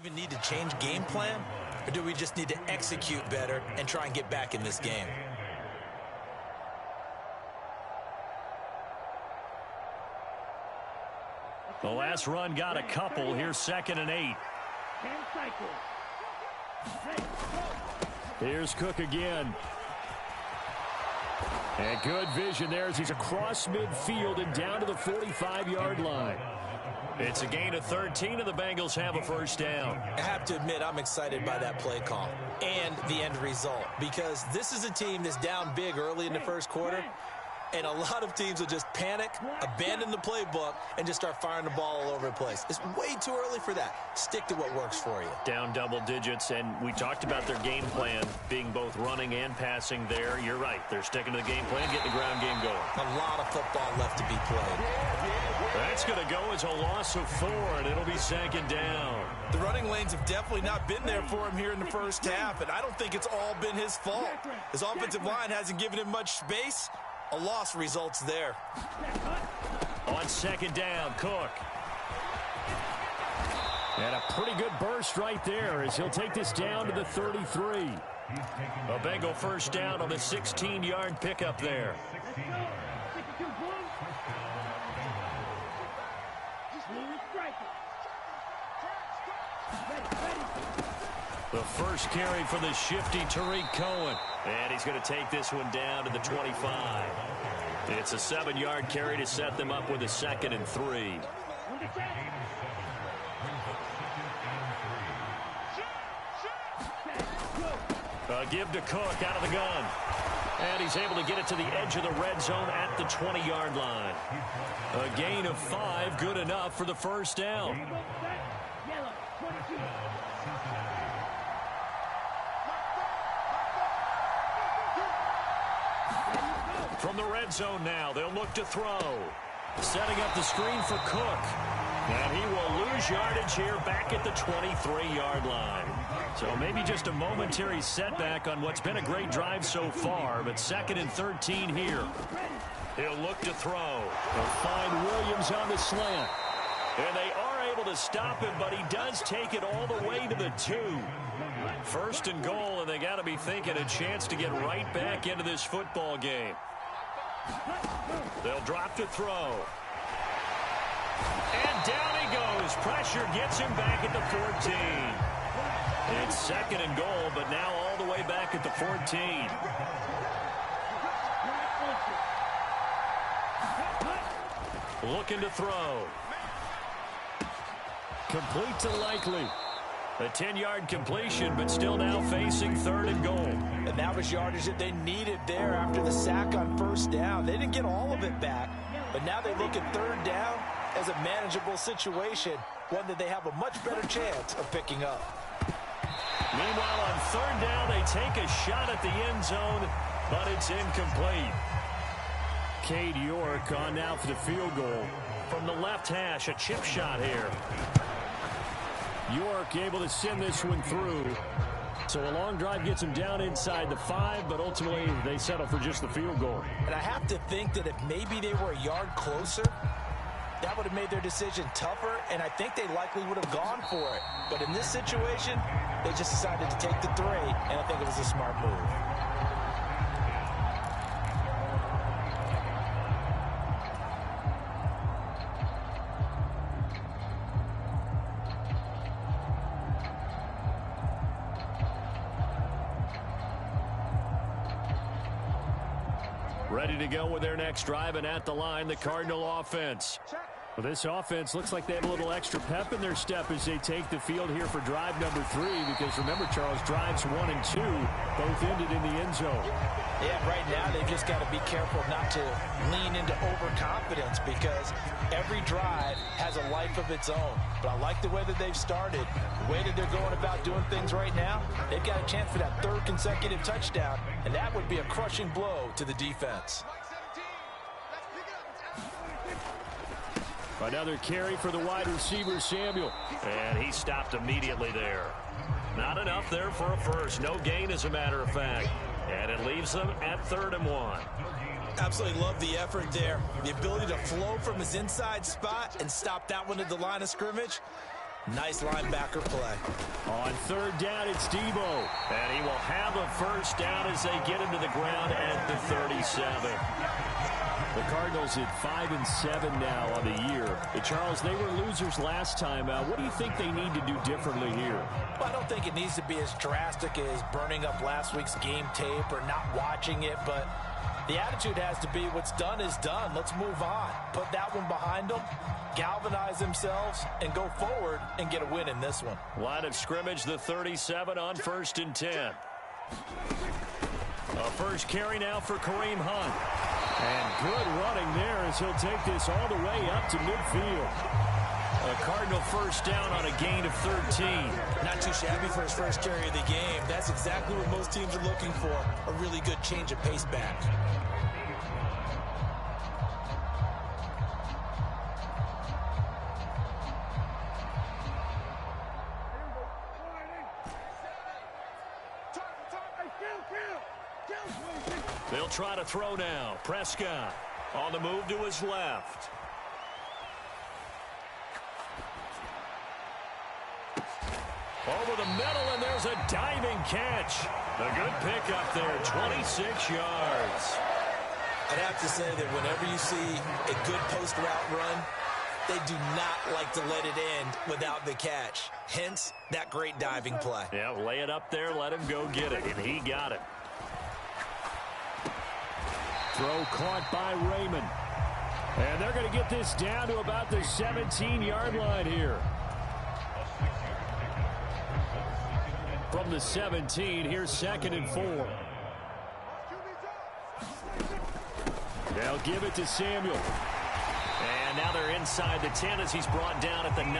even need to change game plan, or do we just need to execute better and try and get back in this game? The last run got a couple. Here's 2nd and 8. Here's Cook again. And good vision there as he's across midfield and down to the 45-yard line. It's a gain of 13, and the Bengals have a first down. I have to admit, I'm excited by that play call and the end result, because this is a team that's down big early in the first quarter, and a lot of teams will just panic, abandon the playbook, and just start firing the ball all over the place. It's way too early for that. Stick to what works for you. Down double digits, and we talked about their game plan being both running and passing there. You're right. They're sticking to the game plan, getting the ground game going. A lot of football left to be played. That's going to go as a loss of 4, and it'll be 2nd down. The running lanes have definitely not been there for him here in the first half, and I don't think it's all been his fault. His offensive line hasn't given him much space. A loss results there. On 2nd down, Cook. And a pretty good burst right there as he'll take this down to the 33. A Bengal first down on the 16-yard pickup there. The first carry for the shifty Tariq Cohen. And he's going to take this one down to the 25. It's a 7-yard carry to set them up with a 2nd and 3. A give to Cook out of the gun. And he's able to get it to the edge of the red zone at the 20-yard line. A gain of 5, good enough for the first down. From the red zone now, they'll look to throw. Setting up the screen for Cook. And he will lose yardage here back at the 23-yard line. So maybe just a momentary setback on what's been a great drive so far, but 2nd and 13 here. He'll look to throw. They'll find Williams on the slant. And they are able to stop him, but he does take it all the way to the 2. 1st and goal, and they got to be thinking a chance to get right back into this football game. They'll drop to throw. And down he goes. Pressure gets him back at the 14. It's 2nd and goal, but now all the way back at the 14. Looking to throw. Complete to Likely. A 10-yard completion, but still now facing 3rd and goal. And that was yardage that they needed there after the sack on 1st down. They didn't get all of it back, but now they look at 3rd down as a manageable situation, one that they have a much better chance of picking up. Meanwhile, on 3rd down, they take a shot at the end zone, but it's incomplete. Cade York on now for the field goal. From the left hash, a chip shot here. York able to send this one through. So a long drive gets him down inside the 5, but ultimately they settle for just the field goal. And I have to think that if maybe they were a yard closer, that would have made their decision tougher, and I think they likely would have gone for it. But in this situation, they just decided to take the 3, and I think it was a smart move. Ready to go with their next drive, and at the line, the Cardinal offense. Well, this offense looks like they have a little extra pep in their step as they take the field here for drive number 3, because remember, Charles, drives 1 and 2 both ended in the end zone. Yeah, right now they've just got to be careful not to lean into overconfidence, because every drive has a life of its own. But I like the way that they've started, the way that they're going about doing things right now. They've got a chance for that 3rd consecutive touchdown, and that would be a crushing blow to the defense. Another carry for the wide receiver, Samuel. And he stopped immediately there. Not enough there for a first. No gain, as a matter of fact. And it leaves them at 3rd and 1. Absolutely love the effort there. The ability to flow from his inside spot and stop that one at the line of scrimmage. Nice linebacker play. On third down, it's Debo. And he will have a first down as they get him to the ground at the 37. The Cardinals at 5-7 now on the year. Charles, they were losers last time out. What do you think they need to do differently here? Well, I don't think it needs to be as drastic as burning up last week's game tape or not watching it, but the attitude has to be what's done is done. Let's move on. Put that one behind them, galvanize themselves, and go forward and get a win in this one. Line of scrimmage, the 37 on 1st and 10. A first carry now for Kareem Hunt. And good running there as he'll take this all the way up to midfield. A Cardinal first down on a gain of 13. Not too shabby for his first carry of the game. That's exactly what most teams are looking for, a really good change of pace back. They'll try to throw now. Prescott on the move to his left. Over the middle, and there's a diving catch. A good pickup there, 26 yards. I'd have to say that whenever you see a good post route run, they do not like to let it end without the catch. Hence, that great diving play. Yeah, lay it up there, let him go get it, and he got it. Throw caught by Raymond. And they're going to get this down to about the 17-yard line here. From the 17, here's 2nd and 4. They'll give it to Samuel. And now they're inside the 10 as he's brought down at the 9.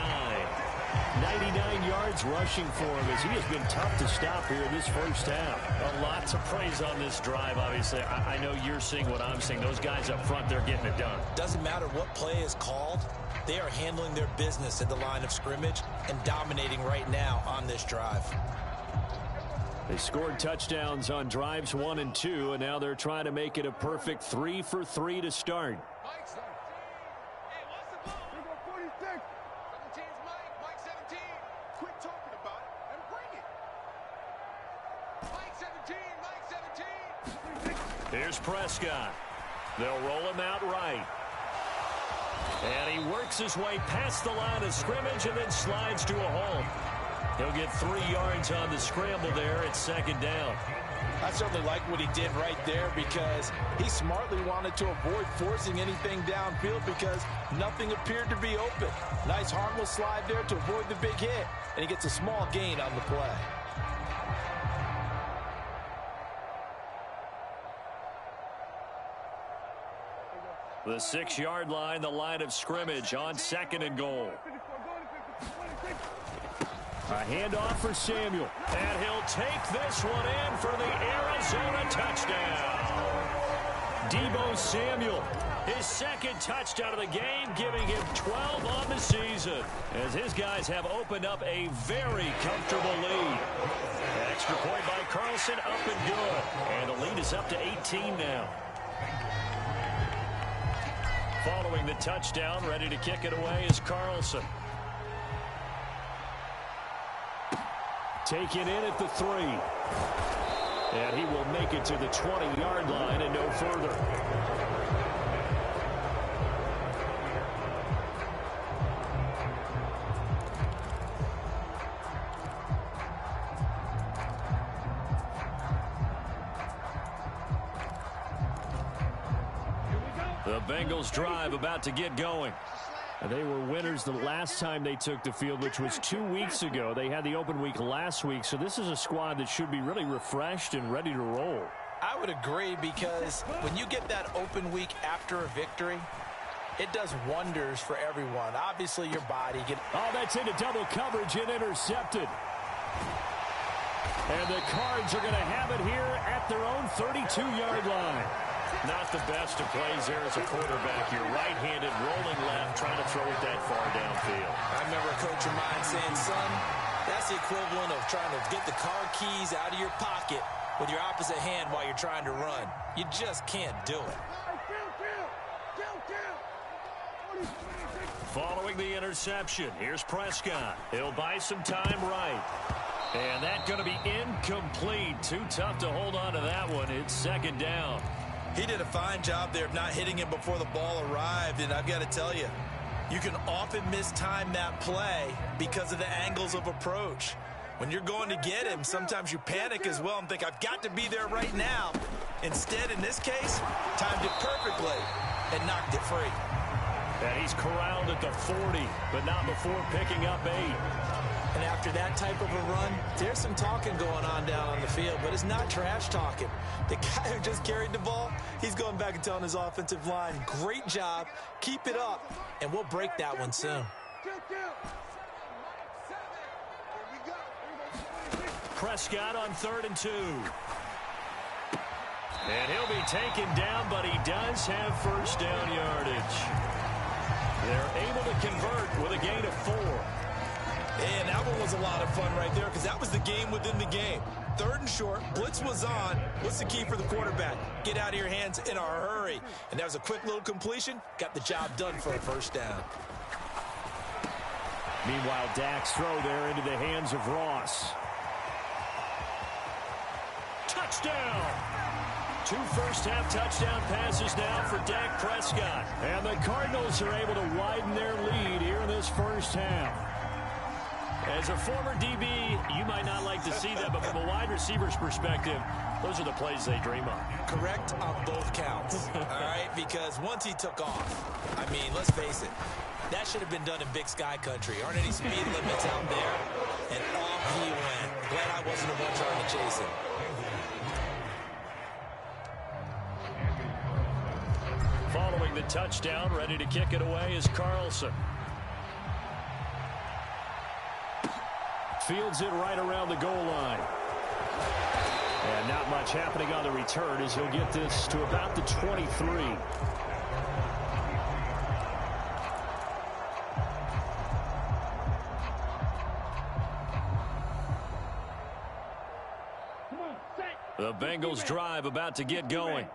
99 yards rushing for him as he has been tough to stop here in this first half. A lot to praise on this drive, obviously. I know you're seeing what I'm seeing. Those guys up front, they're getting it done. Doesn't matter what play is called. They are handling their business at the line of scrimmage and dominating right now on this drive. They scored touchdowns on drives 1 and 2, and now they're trying to make it a perfect 3 for 3 to start. Here's Prescott. They'll roll him out right. And he works his way past the line of scrimmage and then slides to a hole. He'll get 3 yards on the scramble there at 2nd down. I certainly like what he did right there because he smartly wanted to avoid forcing anything downfield because nothing appeared to be open. Nice harmless slide there to avoid the big hit, and he gets a small gain on the play. The 6-yard line, the line of scrimmage on 2nd and goal. A handoff for Samuel. And he'll take this one in for the Arizona touchdown. Debo Samuel, his 2nd touchdown of the game, giving him 12 on the season. As his guys have opened up a very comfortable lead. An extra point by Carlson, up and good. And the lead is up to 18 now. Following the touchdown, ready to kick it away is Carlson. Taken in at the 3. And he will make it to the 20-yard line and no further. The Bengals drive about to get going. They were winners the last time they took the field, which was 2 weeks ago. They had the open week last week, so this is a squad that should be really refreshed and ready to roll. I would agree because when you get that open week after a victory, it does wonders for everyone. Obviously, your body gets... Oh, that's into double coverage and intercepted. And the Cards are going to have it here at their own 32-yard line. Not the best of plays there as a quarterback. You're right-handed, rolling left, trying to throw it that far downfield. I remember a coach of mine saying, son, that's the equivalent of trying to get the car keys out of your pocket with your opposite hand while you're trying to run. You just can't do it. Following the interception, here's Prescott. He'll buy some time right. And that's going to be incomplete. Too tough to hold on to that one. It's second down. He did a fine job there of not hitting him before the ball arrived. And I've got to tell you, you can often mistime that play because of the angles of approach. When you're going to get him, sometimes you panic as well and think, I've got to be there right now. Instead, in this case, timed it perfectly and knocked it free. And he's corralled at the 40, but not before picking up 8. And after that type of a run, there's some talking going on down on the field, but it's not trash talking. The guy who just carried the ball, he's going back and telling his offensive line, great job, keep it up, and we'll break that one soon. Prescott on 3rd and 2. And he'll be taken down, but he does have first down yardage. They're able to convert with a gain of 4. And that one was a lot of fun right there because that was the game within the game. 3rd and short, blitz was on. What's the key for the quarterback? Get out of your hands in a hurry. And that was a quick little completion. Got the job done for a first down. Meanwhile, Dak's throw there into the hands of Ross. Touchdown! 2 first-half touchdown passes now for Dak Prescott. And the Cardinals are able to widen their lead here in this first half. As a former DB, you might not like to see that, but from a wide receiver's perspective, those are the plays they dream of. Correct on both counts, all right? Because once he took off, I mean, let's face it, that should have been done in Big Sky country. Aren't any speed limits out there? And off he went. Glad I wasn't the one trying to chase him. Following the touchdown, ready to kick it away is Carlson. Fields it right around the goal line. And not much happening on the return as he'll get this to about the 23. The Bengals drive about to get going.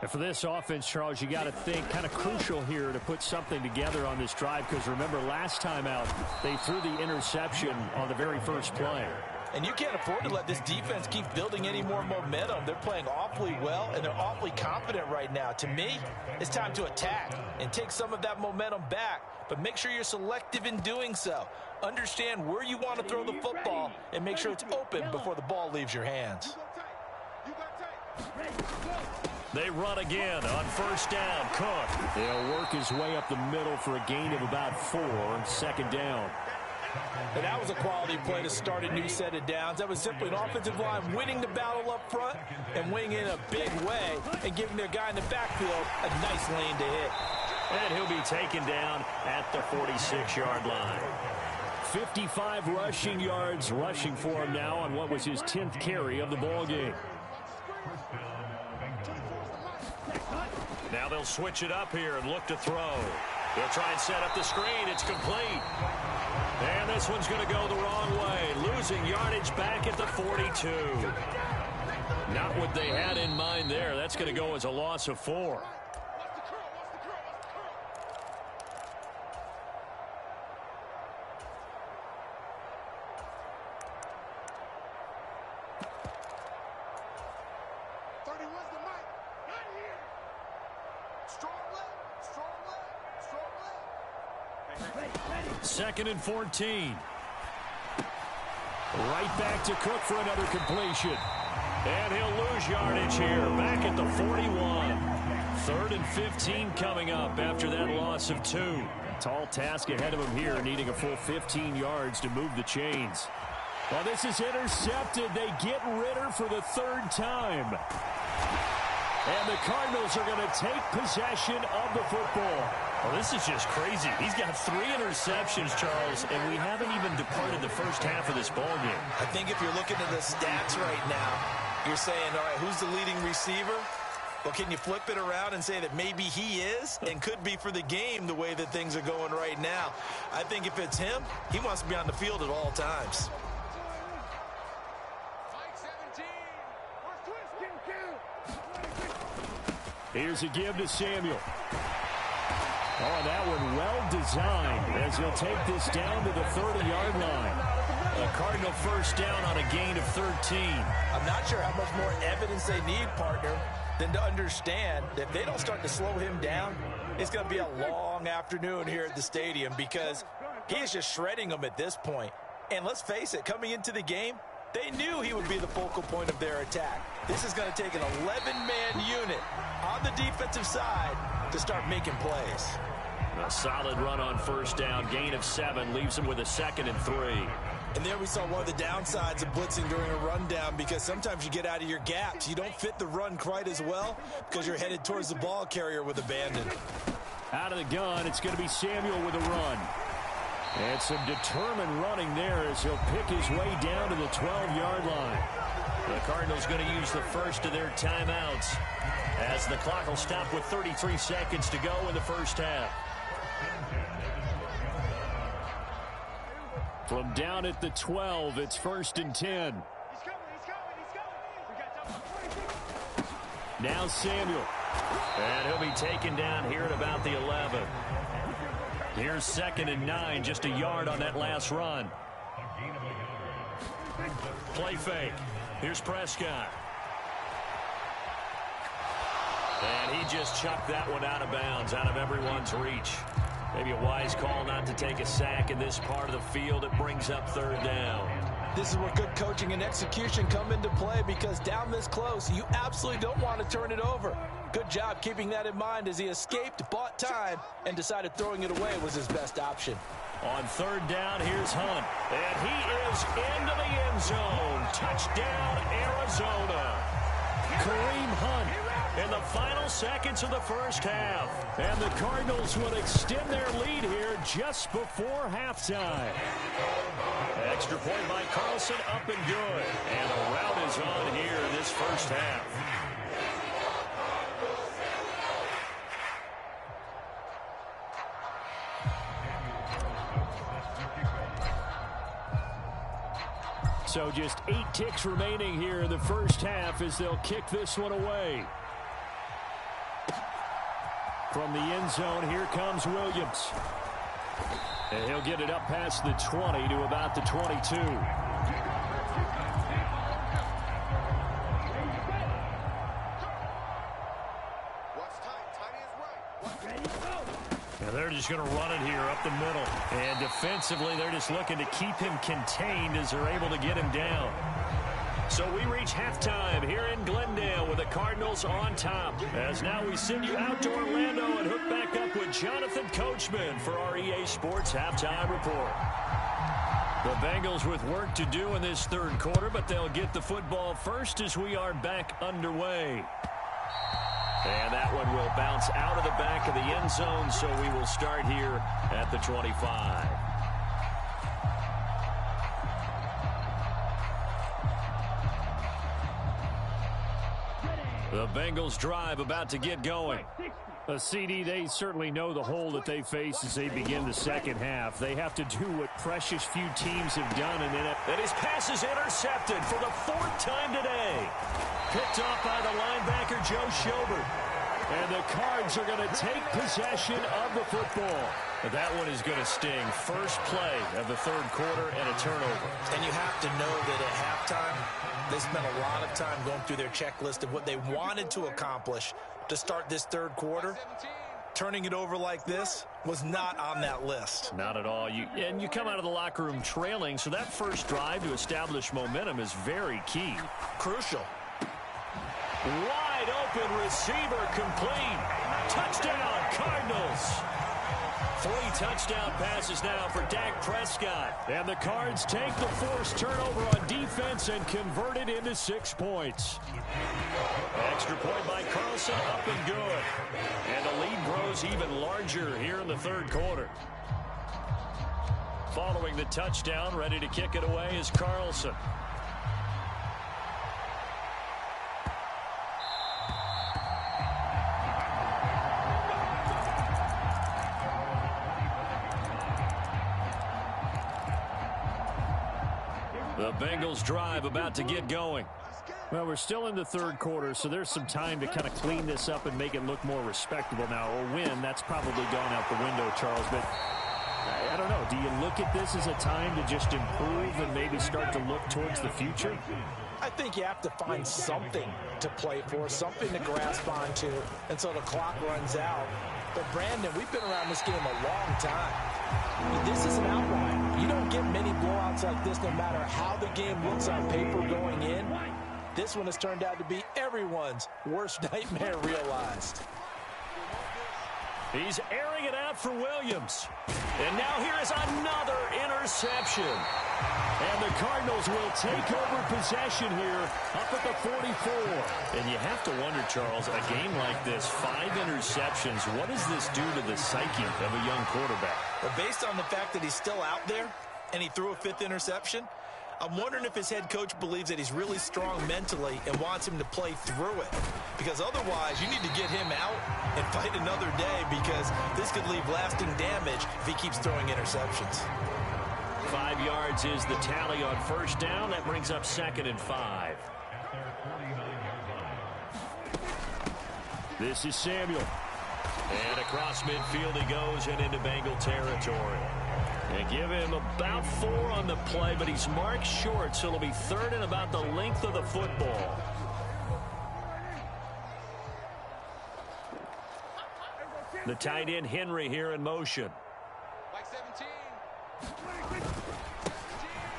And for this offense, Charles, you got to think kind of crucial here to put something together on this drive because remember last time out they threw the interception on the very first play. And you can't afford to let this defense keep building any more momentum. They're playing awfully well, and they're awfully confident right now. To me, it's time to attack and take some of that momentum back, but make sure you're selective in doing so. Understand where you want to throw the football and make sure it's open before the ball leaves your hands. They run again on first down. Cook. He'll work his way up the middle for a gain of about 4. Second down. And that was a quality play to start a new set of downs. That was simply an offensive line winning the battle up front and winning in a big way and giving their guy in the backfield a nice lane to hit. And he'll be taken down at the 46-yard line. 55 rushing yards rushing for him now on what was his 10th carry of the ball game. Now they'll switch it up here and look to throw. They'll try and set up the screen. It's complete. And this one's going to go the wrong way. Losing yardage back at the 42. Not what they had in mind there. That's going to go as a loss of 4. Second and 14. Right back to Cook for another completion. And he'll lose yardage here. Back at the 41. 3rd and 15 coming up after that loss of 2. Tall task ahead of him here, needing a full 15 yards to move the chains. Well, this is intercepted. They get Ritter for the 3rd time. And the Cardinals are going to take possession of the football. Well, this is just crazy. He's got 3 interceptions, Charles, and we haven't even departed the first half of this ball game. I think if you're looking at the stats right now, you're saying, all right, who's the leading receiver? Well, can you flip it around and say that maybe he is and could be for the game the way that things are going right now? I think if it's him, he wants to be on the field at all times. Here's a give to Samuel. Oh, that one well designed as he'll take this down to the 30-yard line. A Cardinal first down on a gain of 13. I'm not sure how much more evidence they need, partner, than to understand that if they don't start to slow him down, it's going to be a long afternoon here at the stadium because he is just shredding them at this point. And let's face it, coming into the game, they knew he would be the focal point of their attack. This is going to take an 11-man unit on the defensive side to start making plays. A solid run on first down, gain of 7, leaves him with a 2nd and 3. And there we saw one of the downsides of blitzing during a rundown because sometimes you get out of your gaps. You don't fit the run quite as well because you're headed towards the ball carrier with abandon. Out of the gun, it's going to be Samuel with a run. And some determined running there as he'll pick his way down to the 12-yard line. The Cardinals going to use the first of their timeouts as the clock will stop with 33 seconds to go in the first half. From down at the 12, it's 1st and 10. Now Samuel. And he'll be taken down here at about the 11. Here's 2nd and 9, just a yard on that last run. Play fake. Here's Prescott. And he just chucked that one out of bounds, out of everyone's reach. Maybe a wise call not to take a sack in this part of the field. It brings up 3rd down. This is where good coaching and execution come into play because down this close, you absolutely don't want to turn it over. Good job keeping that in mind as he escaped, bought time, and decided throwing it away was his best option. On 3rd down, here's Hunt. And he is into the end zone. Touchdown, Arizona. Kareem Hunt in the final seconds of the first half. And the Cardinals would extend their lead here just before halftime. Extra point by Carlson, up and good. And the rout is on here in this first half. So just 8 ticks remaining here in the first half as they'll kick this one away. From the end zone, here comes Williams. And he'll get it up past the 20 to about the 22. And they're just going to run it here up the middle. And defensively, they're just looking to keep him contained as they're able to get him down. So we reach halftime here in Glendale with the Cardinals on top. As now we send you out to Orlando and hook back up with Jonathan Coachman for our EA Sports Halftime Report. The Bengals with work to do in this 3rd quarter, but they'll get the football first as we are back underway. And that one will bounce out of the back of the end zone, so we will start here at the 25. The Bengals drive about to get going. CD, they certainly know the hole that they face as they begin the second half. They have to do what precious few teams have done. And his pass is intercepted for the 4th time today. Picked off by the linebacker, Joe Schobert. And the Cards are going to take possession of the football. That one is going to sting. First play of the 3rd quarter and a turnover. And you have to know that at halftime, they spent a lot of time going through their checklist of what they wanted to accomplish to start this 3rd quarter. Turning it over like this was not on that list. Not at all. And you come out of the locker room trailing, so that first drive to establish momentum is very key. Crucial. Wide open receiver complete. Touchdown, Cardinals. 3 touchdown passes now for Dak Prescott. And the Cards take the forced turnover on defense and convert it into 6 points. Extra point by Carlson, up and good. And the lead grows even larger here in the 3rd quarter. Following the touchdown, ready to kick it away is Carlson. The Bengals drive about to get going. Well, we're still in the third quarter, so there's some time to kind of clean this up and make it look more respectable. Now, a win, that's probably gone out the window, Charles, but I don't know. Do you look at this as a time to just improve and maybe start to look towards the future? I think you have to find something to play for, something to grasp onto until the clock runs out. But, Brandon, we've been around this game a long time. This is an outlier. You don't get many blowouts like this no matter how the game looks on paper going in. This one has turned out to be everyone's worst nightmare realized. He's airing it out for Williams. And now here is another interception. And the Cardinals will take over possession here up at the 44. And you have to wonder, Charles, a game like this, 5 interceptions, what does this do to the psyche of a young quarterback? Well, based on the fact that he's still out there and he threw a 5th interception, I'm wondering if his head coach believes that he's really strong mentally and wants him to play through it. Because otherwise, you need to get him out and fight another day, because this could leave lasting damage if he keeps throwing interceptions. 5 yards is the tally on first down. That brings up 2nd and 5. This is Samuel. And across midfield he goes and into Bengal territory. And give him about 4 on the play, but he's marked short, so it'll be 3rd and about the length of the football. The tight end Henry here in motion.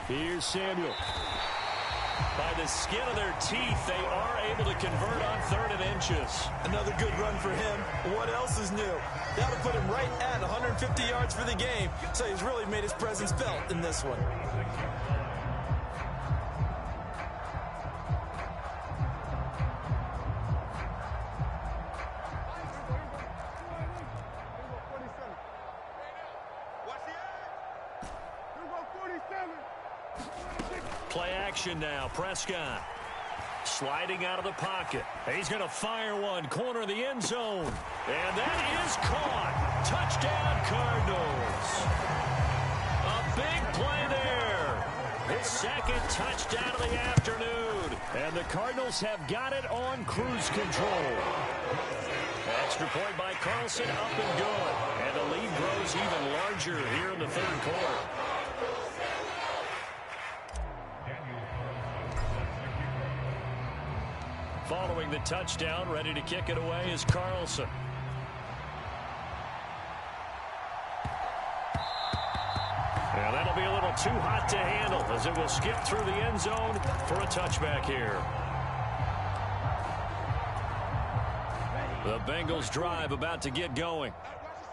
Here's Samuel. By the skin of their teeth, they are able to convert on 3rd and inches. Another good run for him. What else is new? That'll put him right at 150 yards for the game, so he's really made his presence felt in this one. Play action now. Prescott sliding out of the pocket. He's going to fire one. Corner of the end zone. And that is caught. Touchdown, Cardinals. A big play there. His 2nd touchdown of the afternoon. And the Cardinals have got it on cruise control. Extra point by Carlson, up and good. And the lead grows even larger here in the 3rd quarter. Following the touchdown, ready to kick it away is Carlson. And that'll be a little too hot to handle as it will skip through the end zone for a touchback here. The Bengals drive about to get going.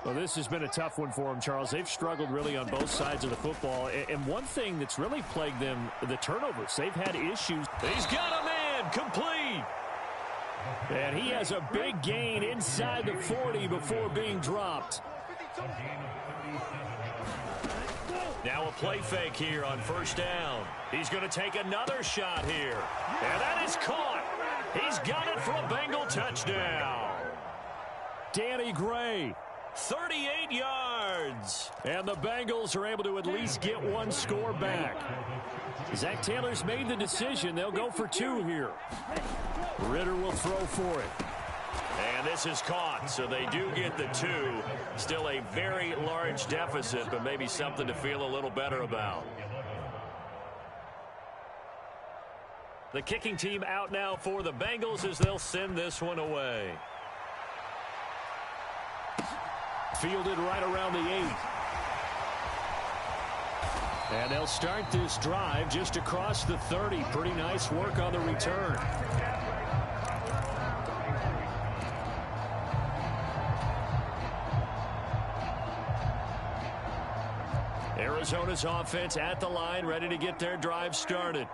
Well, this has been a tough one for them, Charles. They've struggled really on both sides of the football. And one thing that's really plagued them, the turnovers. They've had issues. He's got a man, complete. And he has a big gain inside the 40 before being dropped. Now a play fake here on first down. He's going to take another shot here. And that is caught. He's got it for a Bengal touchdown. Danny Gray, 38 yards. And the Bengals are able to at least get one score back. Zach Taylor's made the decision. They'll go for 2 here. Ritter will throw for it. And this is caught, so they do get the 2. Still a very large deficit, but maybe something to feel a little better about. The kicking team out now for the Bengals as they'll send this one away. Fielded right around the 8. And they'll start this drive just across the 30. Pretty nice work on the return. Arizona's offense at the line, ready to get their drive started.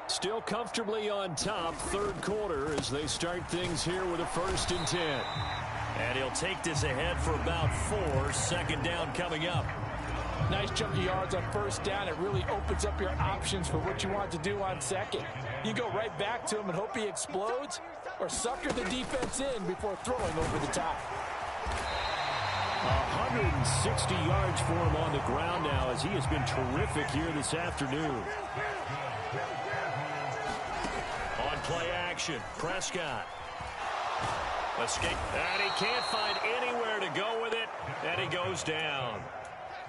Still comfortably on top, 3rd quarter as they start things here with a 1st and 10. And he'll take this ahead for about 4. 2nd down coming up. Nice chunk of yards on first down. It really opens up your options for what you want to do on 2nd. You go right back to him and hope he explodes, or sucker the defense in before throwing over the top. 160 yards for him on the ground now as he has been terrific here this afternoon. On play action. Prescott. Escape. And he can't find anywhere to go with it. And he goes down.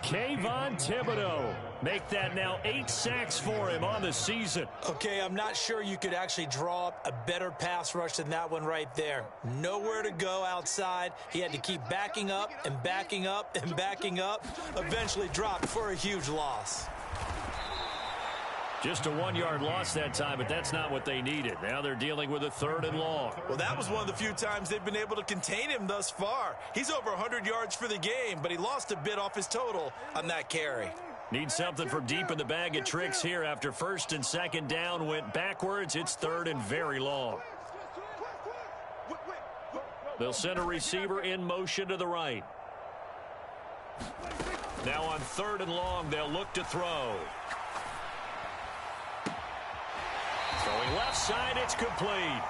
Kayvon Thibodeau. Make that now 8 sacks for him on the season. Okay, I'm not sure you could actually draw up a better pass rush than that one right there. Nowhere to go outside. He had to keep backing up and backing up and backing up. Eventually dropped for a huge loss. Just a 1-yard loss that time, but that's not what they needed. Now they're dealing with a 3rd and long. Well, that was one of the few times they've been able to contain him thus far. He's over 100 yards for the game, but he lost a bit off his total on that carry. Need something from deep in the bag of tricks here after 1st and 2nd down went backwards. It's 3rd and very long. They'll send a receiver in motion to the right. Now on 3rd and long, they'll look to throw. Throwing left side, it's complete.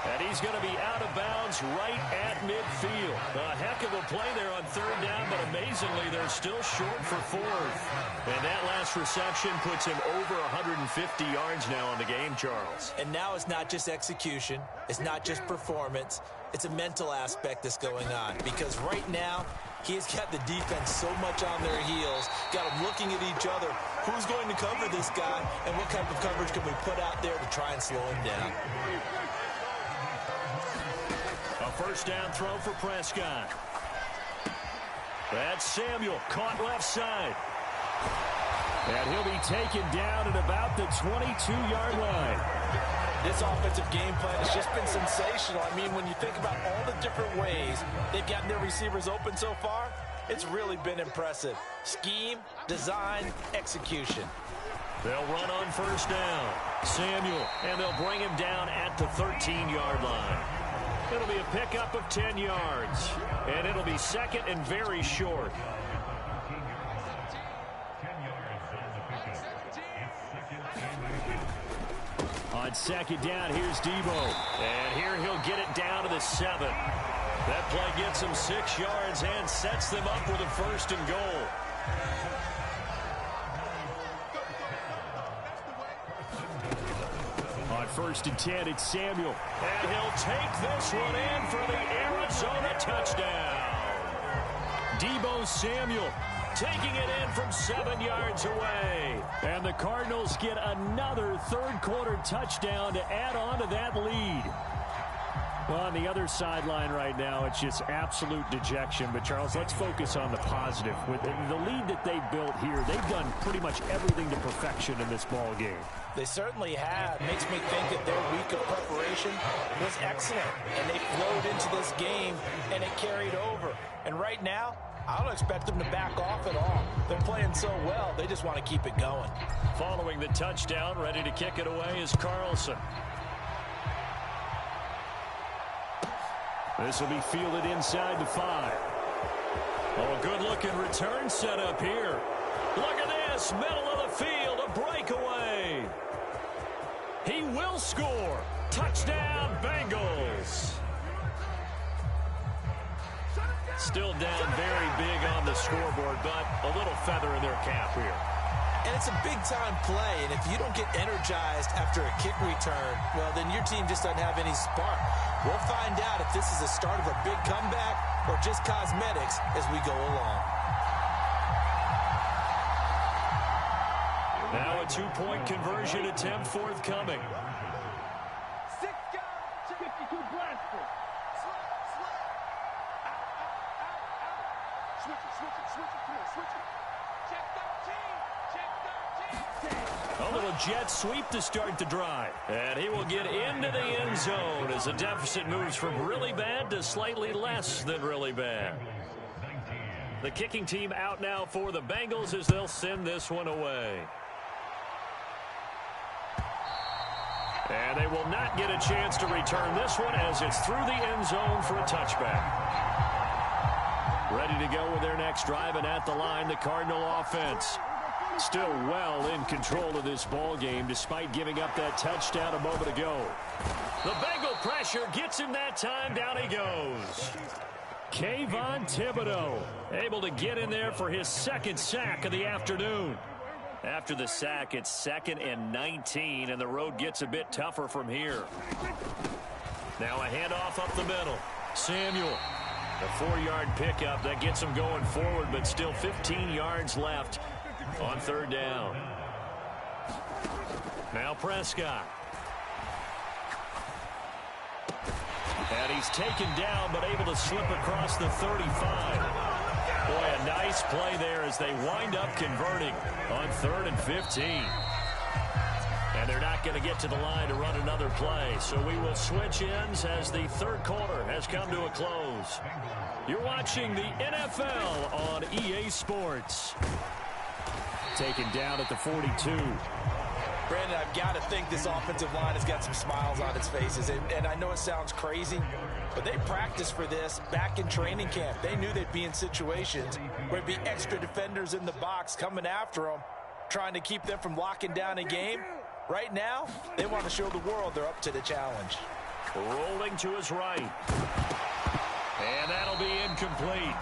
And he's going to be out of bounds right at midfield. A heck of a play there on 3rd down, but amazingly, they're still short for 4th. And that last reception puts him over 150 yards now on the game, Charles. And now it's not just execution. It's not just performance. It's a mental aspect that's going on. Because right now, he's got the defense so much on their heels, got them looking at each other. Who's going to cover this guy, and what type of coverage can we put out there to try and slow him down? A 1st down throw for Prescott. That's Samuel, caught left side. And he'll be taken down at about the 22-yard line. This offensive game plan has just been sensational. I mean, when you think about all the different ways they've gotten their receivers open so far, it's really been impressive. Scheme, design, execution. They'll run on 1st down. Samuel, and they'll bring him down at the 13-yard line. It'll be a pickup of 10 yards, and it'll be 2nd and very short. On 2nd down, here's Debo. And here he'll get it down to the 7. That play gets him 6 yards and sets them up with a 1st and goal. On 1st and 10, it's Samuel. And he'll take this one in for the Arizona touchdown. Debo Samuel taking it in from 7 yards away. And the Cardinals get another 3rd quarter touchdown to add on to that lead. Well, on the other sideline right now, it's just absolute dejection. But, Charles, let's focus on the positive. With the lead that they've built here, they've done pretty much everything to perfection in this ball game. They certainly have. Makes me think that their week of preparation was excellent. And they flowed into this game, and it carried over. And right now, I don't expect them to back off at all. They're playing so well, they just want to keep it going. Following the touchdown, ready to kick it away is Carlson. This will be fielded inside the 5. Oh, a good-looking return set up here. Look at this, middle of the field, a breakaway. He will score. Touchdown, Bengals. Still down very big on the scoreboard, but a little feather in their cap here. And it's a big-time play, and if you don't get energized after a kick return, well, then your team just doesn't have any spark. We'll find out if this is the start of a big comeback or just cosmetics as we go along. Now a 2-point conversion attempt forthcoming. 6 guys, 52 Bradford. Switch it, come on, switch it. Check 13, check 13. A little jet sweep to start the drive. And he will get into the end zone as the deficit moves from really bad to slightly less than really bad. The kicking team out now for the Bengals as they'll send this one away. And they will not get a chance to return this one as it's through the end zone for a touchback. Ready to go with their next drive, and at the line, the Cardinal offense. Still well in control of this ball game despite giving up that touchdown a moment ago. The Bengal pressure gets him that time. Down he goes. Kayvon Thibodeau able to get in there for his 2nd sack of the afternoon. After the sack, it's 2nd and 19, and the road gets a bit tougher from here. Now a handoff up the middle. Samuel, a 4-yard pickup. That gets him going forward, but still 15 yards left on 3rd down. Now Prescott. And he's taken down, but able to slip across the 35. Boy, a nice play there as they wind up converting on 3rd and 15. And they're not going to get to the line to run another play. So we will switch ends as the 3rd quarter has come to a close. You're watching the NFL on EA Sports. Taken down at the 42. Brandon, I've got to think this offensive line has got some smiles on its faces. And I know it sounds crazy, but they practiced for this back in training camp. They knew they'd be in situations where there'd be extra defenders in the box coming after them, trying to keep them from locking down a game. Right now, they want to show the world they're up to the challenge. Rolling to his right. And that'll be incomplete.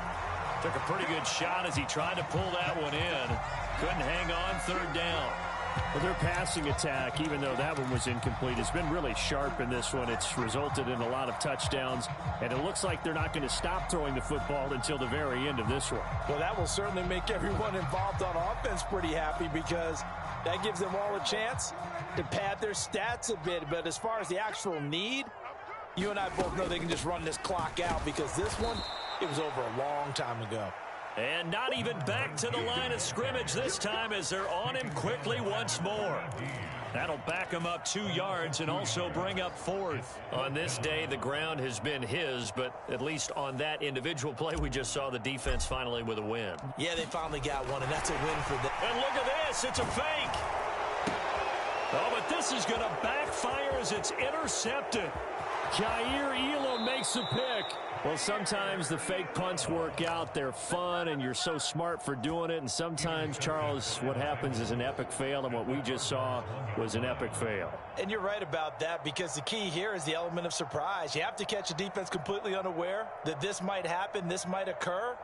Took a pretty good shot as he tried to pull that one in. Couldn't hang on 3rd down. Well, their passing attack, even though that one was incomplete, has been really sharp in this one. It's resulted in a lot of touchdowns, and it looks like they're not going to stop throwing the football until the very end of this one. Well, that will certainly make everyone involved on offense pretty happy because that gives them all a chance to pad their stats a bit. But as far as the actual need, you and I both know they can just run this clock out because this one, it was over a long time ago. And not even back to the line of scrimmage this time as they're on him quickly once more. That'll back him up 2 yards and also bring up 4th. On this day, the ground has been his, but at least on that individual play, we just saw the defense finally with a win. Yeah, they finally got one, and that's a win for them. And look at this. It's a fake. Oh, but this is going to backfire as it's intercepted. Jair Elam makes the pick. Well, sometimes the fake punts work out. They're fun, and you're so smart for doing it. And sometimes, Charles, what happens is an epic fail, and what we just saw was an epic fail. And you're right about that because the key here is the element of surprise. You have to catch a defense completely unaware that this might happen, this might occur.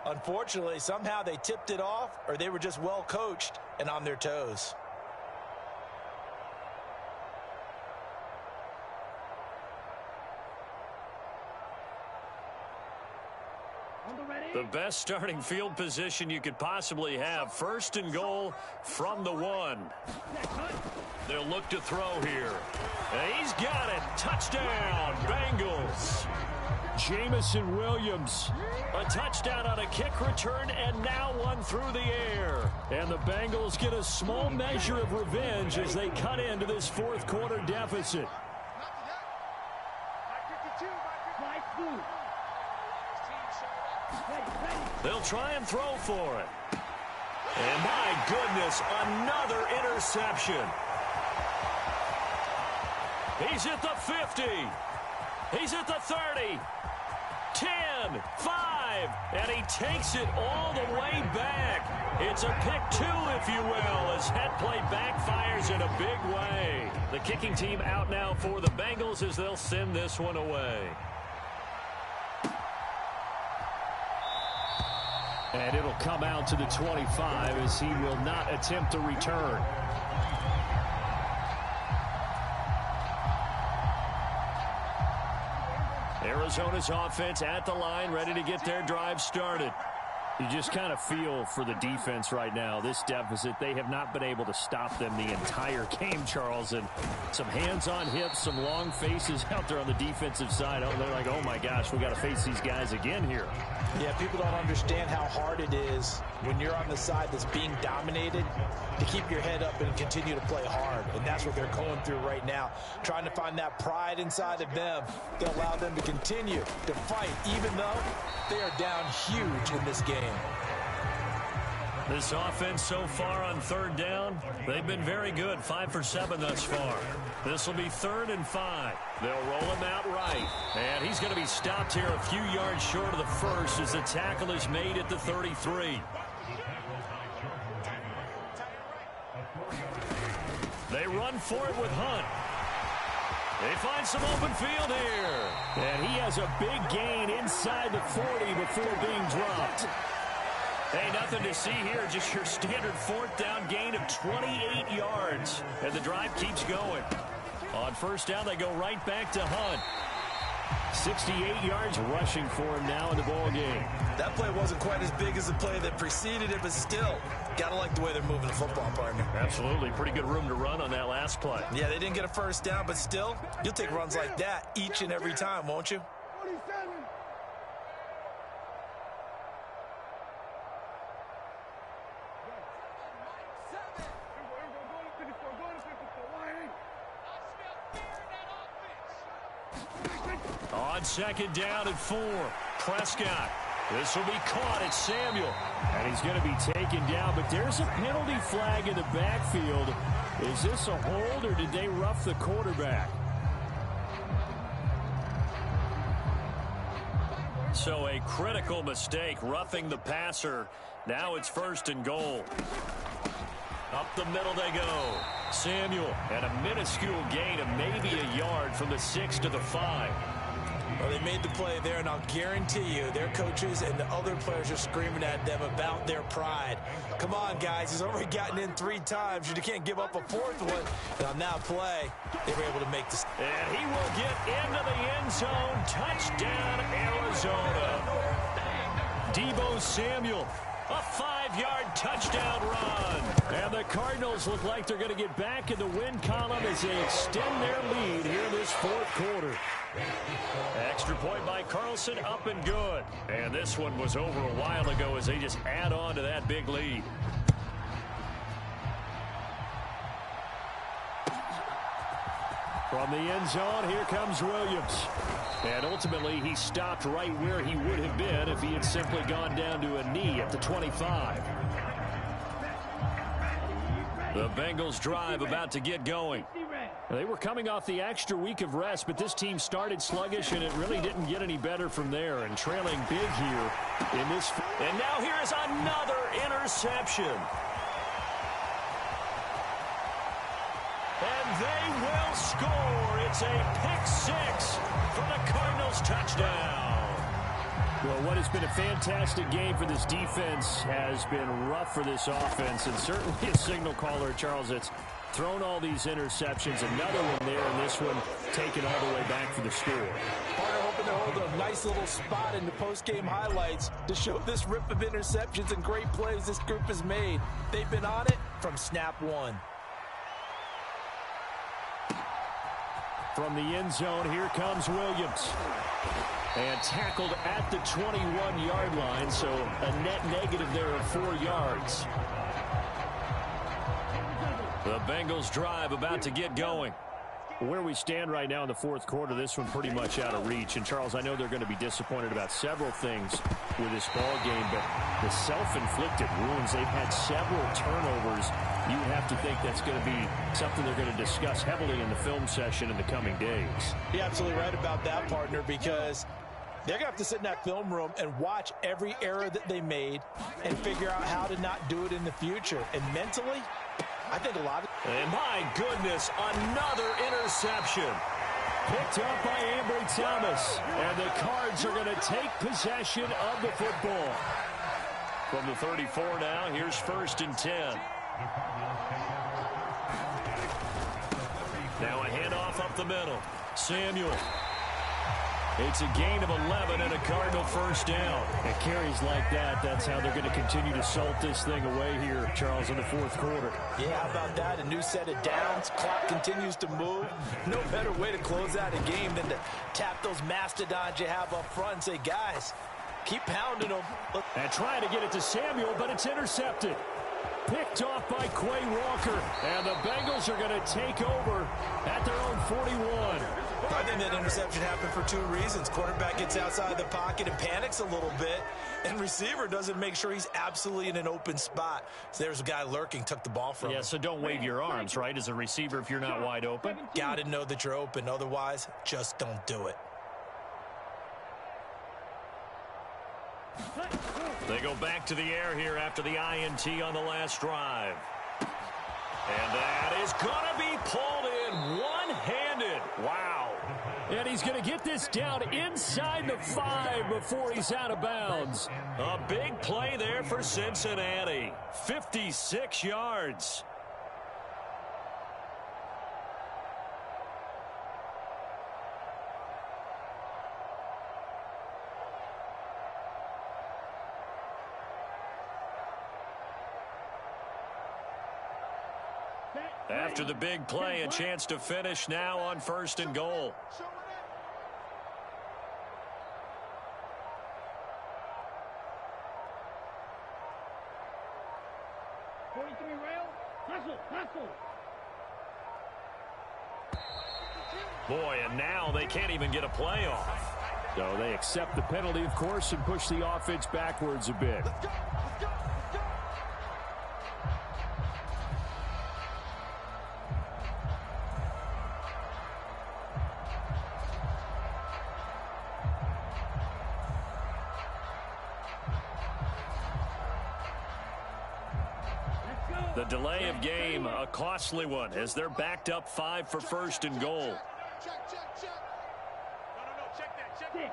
Unfortunately, somehow they tipped it off, or they were just well coached and on their toes. The best starting field position you could possibly have. 1st and goal from the 1. They'll look to throw here. And he's got it. Touchdown, Bengals. Jamison Williams. A touchdown on a kick return, and now one through the air. And the Bengals get a small measure of revenge as they cut into this 4th quarter deficit. They'll try and throw for it. And my goodness, another interception. He's at the 50. He's at the 30. 10, 5, and he takes it all the way back. It's a pick 2, if you will, as head play backfires in a big way. The kicking team out now for the Bengals as they'll send this one away. And it'll come out to the 25 as he will not attempt a return. Arizona's offense at the line, ready to get their drive started. You just kind of feel for the defense right now. This deficit, they have not been able to stop them the entire game, Charles. And some hands on hips, some long faces out there on the defensive side. Oh, they're like, oh my gosh, we got to face these guys again here. Yeah, people don't understand how hard it is when you're on the side that's being dominated to keep your head up and continue to play hard. And that's what they're going through right now, trying to find that pride inside of them that allow them to continue to fight, even though they are down huge in this game. This offense so far on 3rd down, they've been very good, 5 for 7 thus far. This will be 3rd and 5. They'll roll him out right. And he's going to be stopped here a few yards short of the first as the tackle is made at the 33. They run for it with Hunt. They find some open field here. And he has a big gain inside the 40 before being dropped. Hey, nothing to see here. Just your standard fourth down gain of 28 yards. And the drive keeps going. On first down, they go right back to Hunt. 68 yards rushing for him now in the ball game. That play wasn't quite as big as the play that preceded it, but still, gotta like the way they're moving the football, partner. Absolutely. Pretty good room to run on that last play. Yeah, they didn't get a first down, but still, you'll take runs like that each and every time, won't you? 47. On second down and 4, Prescott. This will be caught at Samuel. And he's going to be taken down, but there's a penalty flag in the backfield. Is this a hold, or did they rough the quarterback? So a critical mistake, roughing the passer. Now it's 1st and goal. Up the middle they go. Samuel, and a minuscule gain of maybe a yard from the 6 to the 5. Well, they made the play there, and I'll guarantee you their coaches and the other players are screaming at them about their pride. Come on, guys. He's already gotten in 3 times. You can't give up a 4th one. And on that play, they were able to make this. And he will get into the end zone. Touchdown, Arizona. Deebo Samuel. A 5-yard touchdown run. And the Cardinals look like they're going to get back in the win column as they extend their lead here in this 4th quarter. Extra point by Carlson, up and good. And this one was over a while ago as they just add on to that big lead. From the end zone, here comes Williams. And ultimately, he stopped right where he would have been if he had simply gone down to a knee at the 25. The Bengals drive about to get going. They were coming off the extra week of rest, but this team started sluggish, and it really didn't get any better from there. And trailing big here in this. And now here is another interception. And they will score. It's a pick 6 for the Cardinals touchdown. Well, what has been a fantastic game for this defense has been rough for this offense, and certainly a signal caller, Charles, that's thrown all these interceptions. Another one there, and this one taken all the way back for the score. Partner hoping to hold a nice little spot in the post-game highlights to show this rip of interceptions and great plays this group has made. They've been on it from snap 1. From the end zone, here comes Williams. And tackled at the 21-yard line, so a net negative there of 4 yards. The Bengals drive about to get going. Where we stand right now in the 4th quarter, this one pretty much out of reach. And, Charles, I know they're going to be disappointed about several things with this ball game, but the self-inflicted wounds, they've had several turnovers. You have to think that's going to be something they're going to discuss heavily in the film session in the coming days. You're absolutely right about that, partner, because they're going to have to sit in that film room and watch every error that they made and figure out how to not do it in the future. And mentally, I think a lot of... And my goodness, another interception. Picked up by Ambry Thomas. And the Cards are going to take possession of the football. From the 34 now, here's 1st and 10. Now a handoff up the middle. Samuel. It's a gain of 11 and a Cardinal first down. And carries like that, that's how they're going to continue to salt this thing away here, Charles, in the 4th quarter. Yeah, how about that? A new set of downs. Clock continues to move. No better way to close out a game than to tap those mastodons you have up front and say, guys, keep pounding them. And trying to get it to Samuel, but it's intercepted. Picked off by Quay Walker. And the Bengals are going to take over at their own 41. I think that interception happened for 2 reasons. Quarterback gets outside the pocket and panics a little bit, and receiver doesn't make sure he's absolutely in an open spot. So there's a guy lurking, took the ball from him. Yeah, so don't wave your arms, right, as a receiver if you're not wide open. Got to know that you're open. Otherwise, just don't do it. They go back to the air here after the INT on the last drive. And that is going to be pulled in one-handed. Wow. And he's going to get this down inside the 5 before he's out of bounds. A big play there for Cincinnati. 56 yards. After the big play, a chance to finish now on 1st and goal. Boy, and now they can't even get a play off. So they accept the penalty, of course, and push the offense backwards a bit. The delay of game, a costly one, as they're backed up 5 for 1st and goal. Check, check, check. No, check that, check that.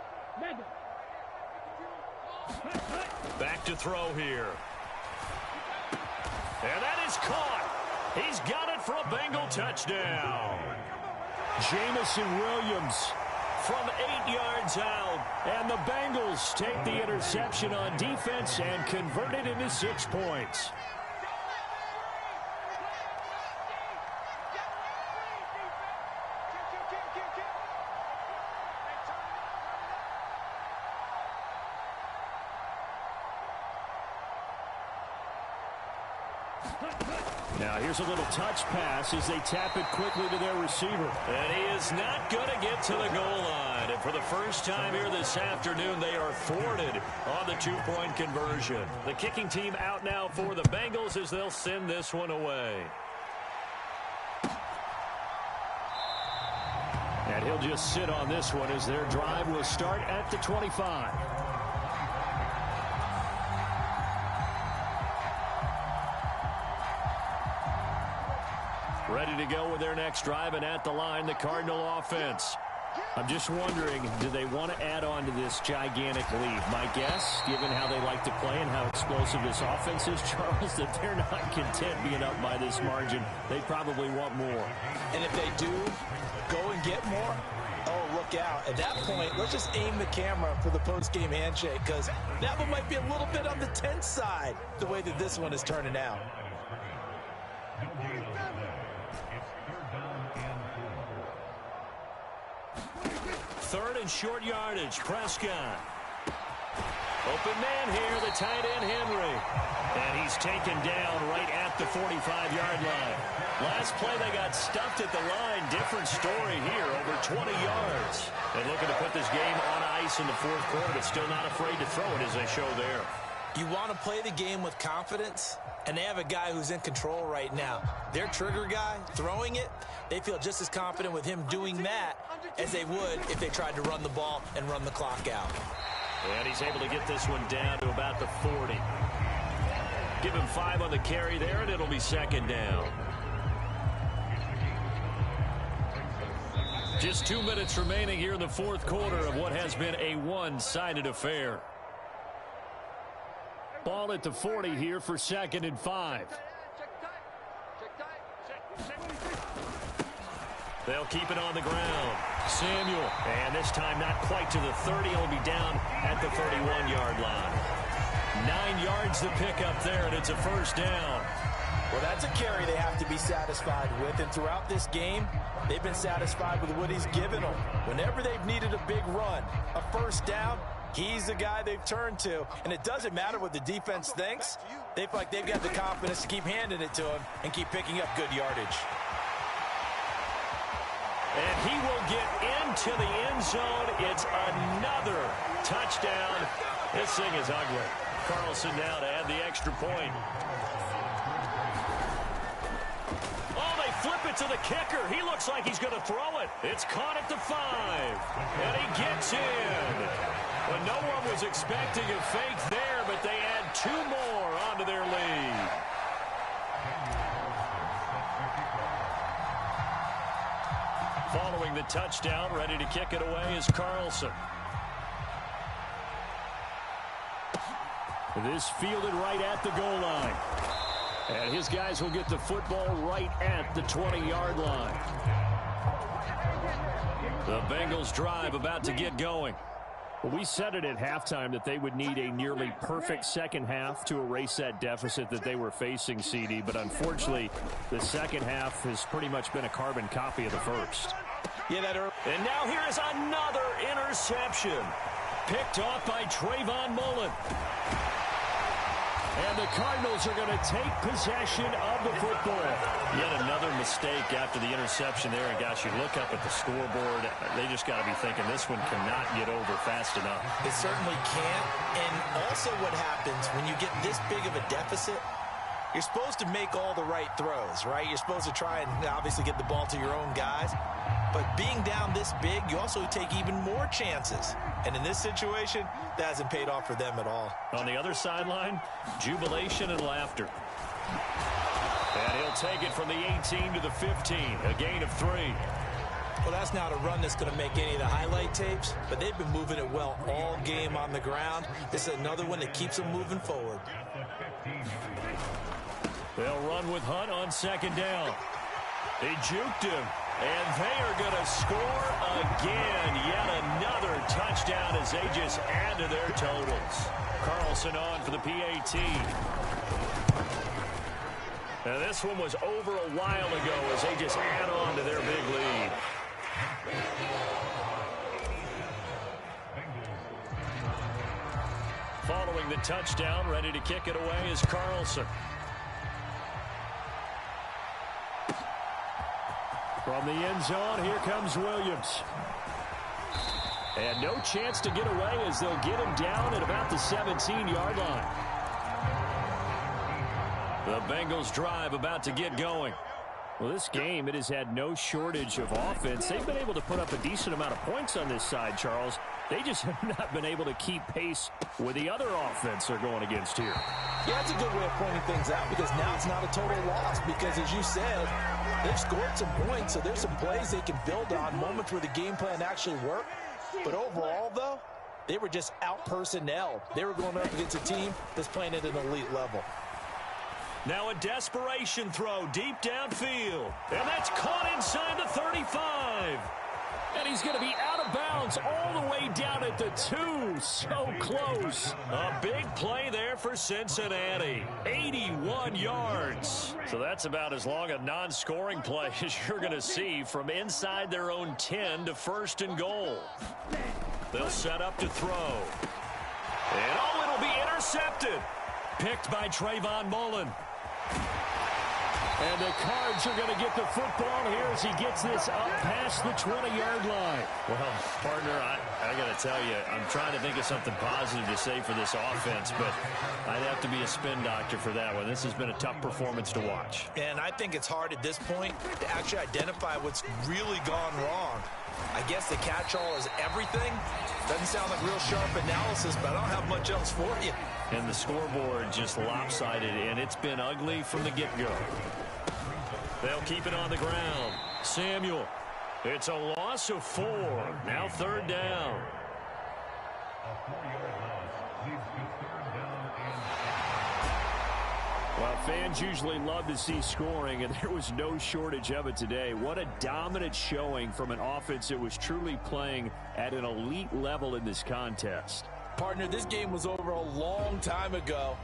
Back to throw here. And that is caught. He's got it for a Bengal touchdown. Jamison Williams From 8 yards out. and the Bengals take the interception on defense and convert it into 6 points. Now here's a little touch pass as they tap it quickly to their receiver. And he is not going to get to the goal line. And for the first time here this afternoon, they are thwarted on the 2-point conversion. The kicking team out now for the Bengals as they'll send this one away. And he'll just sit on this one as their drive will start at the 25. Ready to go with their next drive, and at the line, the Cardinal offense. I'm just wondering, do they want to add on to this gigantic lead? My guess, given how they like to play and how explosive this offense is, Charles, that they're not content being up by this margin. They probably want more. And if they do go and get more, oh, look out. At that point, let's just aim the camera for the post-game handshake, because that one might be a little bit on the tense side, the way that this one is turning out. 3rd and short yardage. Prescott. Open man here, the tight end Henry. And he's taken down right at the 45-yard line. Last play they got stuffed at the line. Different story here, over 20 yards. And looking to put this game on ice in the 4th quarter, but still not afraid to throw it as they show there. You want to play the game with confidence, and they have a guy who's in control right now. Their trigger guy, throwing it, they feel just as confident with him doing that as they would if they tried to run the ball and run the clock out. And he's able to get this one down to about the 40. Give him 5 on the carry there, and it'll be 2nd down. Just 2 minutes remaining here in the 4th quarter of what has been a one-sided affair. Ball at the 40 here for 2nd and 5. They'll keep it on the ground. Samuel. And this time not quite to the 30. He'll be down at the 31-yard line. 9 yards to pick up there, and it's a 1st down. Well, that's a carry they have to be satisfied with. And throughout this game, they've been satisfied with what he's given them. Whenever they've needed a big run, a 1st down, he's the guy they've turned to. And it doesn't matter what the defense thinks. They feel like they've got the confidence to keep handing it to him and keep picking up good yardage. And he will get into the end zone. It's another touchdown. This thing is ugly. Carlson now to add the extra point. Oh, they flip it to the kicker. He looks like he's going to throw it. It's caught at the 5. And he gets in. Well, no one was expecting a fake there, but they add 2 more onto their lead. Following the touchdown, ready to kick it away is Carlson. This fielded right at the goal line. And his guys will get the football right at the 20-yard line. The Bengals drive about to get going. Well, we said it at halftime that they would need a nearly perfect second half to erase that deficit that they were facing, CD. But unfortunately, the second half has pretty much been a carbon copy of the first. Yeah, and now here is another interception. Picked off by Trayvon Mullen. And the Cardinals are going to take possession of the football. Yet another mistake after the interception there. And, gosh, you look up at the scoreboard. They just got to be thinking this one cannot get over fast enough. It certainly can't. And also what happens when you get this big of a deficit, you're supposed to make all the right throws, right? You're supposed to try and obviously get the ball to your own guys. But being down this big, you also take even more chances. And in this situation, that hasn't paid off for them at all. On the other sideline, jubilation and laughter. And he'll take it from the 18 to the 15, a gain of 3. Well, that's not a run that's going to make any of the highlight tapes, but they've been moving it well all game on the ground. This is another one that keeps them moving forward. They'll run with Hunt on second down. He juked him. And they are going to score again. Yet another touchdown as they just add to their totals. Carlson on for the PAT. And this one was over a while ago as they just add on to their big lead. Following the touchdown, ready to kick it away is Carlson. From the end zone, here comes Williams. And no chance to get away as they'll get him down at about the 17-yard line. The Bengals drive about to get going. Well, this game, it has had no shortage of offense. They've been able to put up a decent amount of points on this side, Charles. They just have not been able to keep pace with the other offense they're going against here. Yeah, that's a good way of pointing things out because now it's not a total loss because, as you said, they've scored some points, so there's some plays they can build on, moments where the game plan actually worked. But overall, though, they were just out-personnel. They were going up against a team that's playing at an elite level. Now a desperation throw deep downfield. And that's caught inside the 35. And he's going to be out of bounds all the way down at the 2. So close. A big play there for Cincinnati. 81 yards. So that's about as long a non-scoring play as you're going to see from inside their own 10 to first and goal. They'll set up to throw. And oh, it'll be intercepted. Picked by Trayvon Mullen. And the Cards are going to get the football here as he gets this up past the 20-yard line. Well, partner, I got to tell you, I'm trying to think of something positive to say for this offense, but I'd have to be a spin doctor for that one. This has been a tough performance to watch. And I think it's hard at this point to actually identify what's really gone wrong. I guess the catch-all is everything. Doesn't sound like real sharp analysis, but I don't have much else for you. And the scoreboard just lopsided, and it's been ugly from the get-go. They'll keep it on the ground. Samuel. It's a loss of 4. Now third down. Well, fans usually love to see scoring, and there was no shortage of it today. What a dominant showing from an offense that was truly playing at an elite level in this contest. Partner, this game was over a long time ago,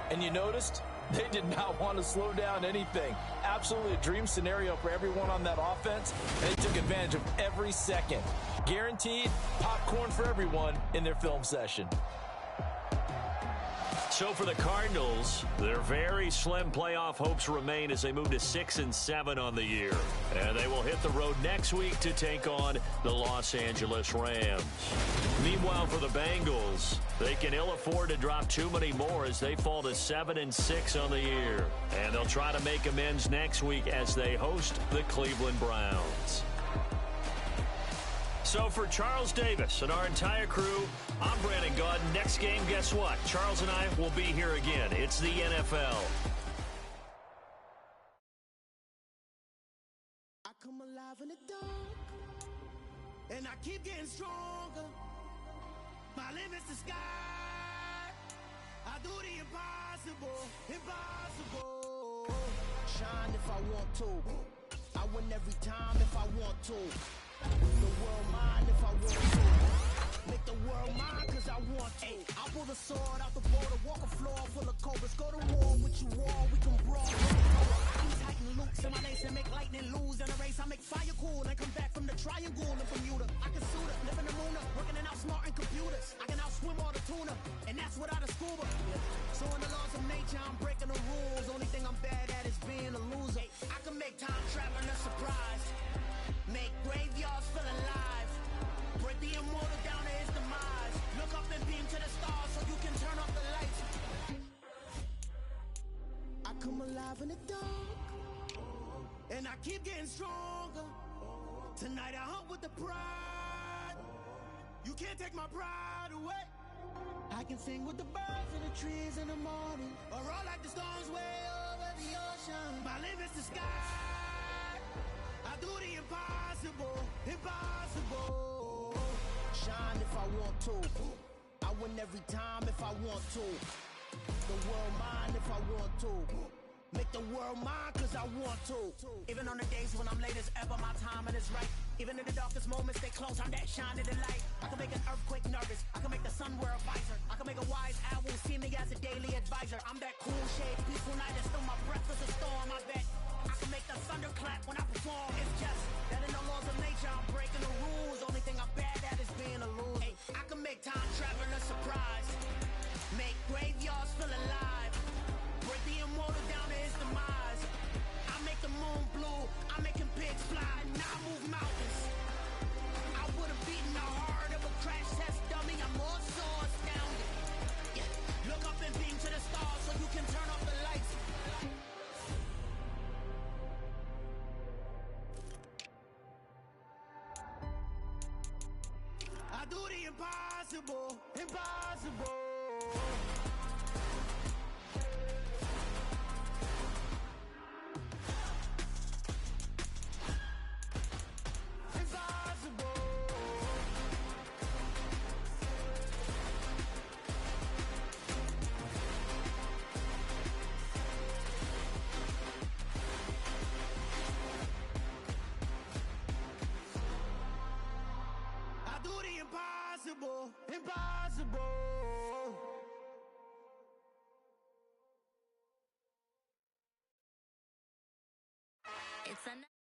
and you noticed they did not want to slow down anything. Absolutely a dream scenario for everyone on that offense, and they took advantage of every second. Guaranteed popcorn for everyone in their film session. So for the Cardinals, their very slim playoff hopes remain as they move to 6-7 on the year. And they will hit the road next week to take on the Los Angeles Rams. Meanwhile, for the Bengals, they can ill afford to drop too many more as they fall to 7-6 on the year. And they'll try to make amends next week as they host the Cleveland Browns. So for Charles Davis and our entire crew, I'm Brandon Gaudin. Next game, guess what? Charles and I will be here again. It's the NFL. I come alive in the dark. and I keep getting stronger. My limit's the sky. I do the impossible, impossible. Shine if I want to. I win every time if I want to. The world mine if I want to. Make the world mine cause I want to. I'll pull the sword out the border, walk a floor full of cobras. Go to war with you all, we can brawl. I can tighten loops in my lace and make lightning lose in a race. I make fire cool and come back from the triangle and Bermuda. I can suit up, live in the moon up, working and outsmarting computers. I can outswim all the tuna, and that's without a scuba. So in the laws of nature, I'm breaking the rules. Only thing I'm bad at is being a loser. I can make time traveling a surprise. Make graveyards feel alive. Break the immortal down to his demise. Look up and beam to the stars so you can turn off the lights. I come alive in the dark, and I keep getting stronger. Tonight I hunt with the pride. You can't take my pride away. I can sing with the birds in the trees in the morning, or roll like the storms way over the ocean. My limit's the sky. I do the impossible, impossible. Shine if I want to. I win every time if I want to. The world mine if I want to. Make the world mine cause I want to. Even on the days when I'm late as ever, my timing is right. Even in the darkest moments, they close, I'm that shine in the light. I can make an earthquake nervous, I can make the sun wear a visor. I can make a wise owl see me as a daily advisor. I'm that cool shade, peaceful night, and still my breath is a storm, I bet. I can make the thunder clap when I perform. It's just that in the laws of nature, I'm breaking the rules. Only thing I'm bad at is being a loser. I can make time travel a surprise. Make graveyards feel alive. Break the immortal down to his demise. I make the moon blue, I'm making pigs fly. Now I move mountains. I would have beaten the heart of a crash test dummy. I'm more so astounded. Yeah. Look up and beam to the stars so you can turn off the lights. I do the impossible, impossible. Impossible, impossible. It's a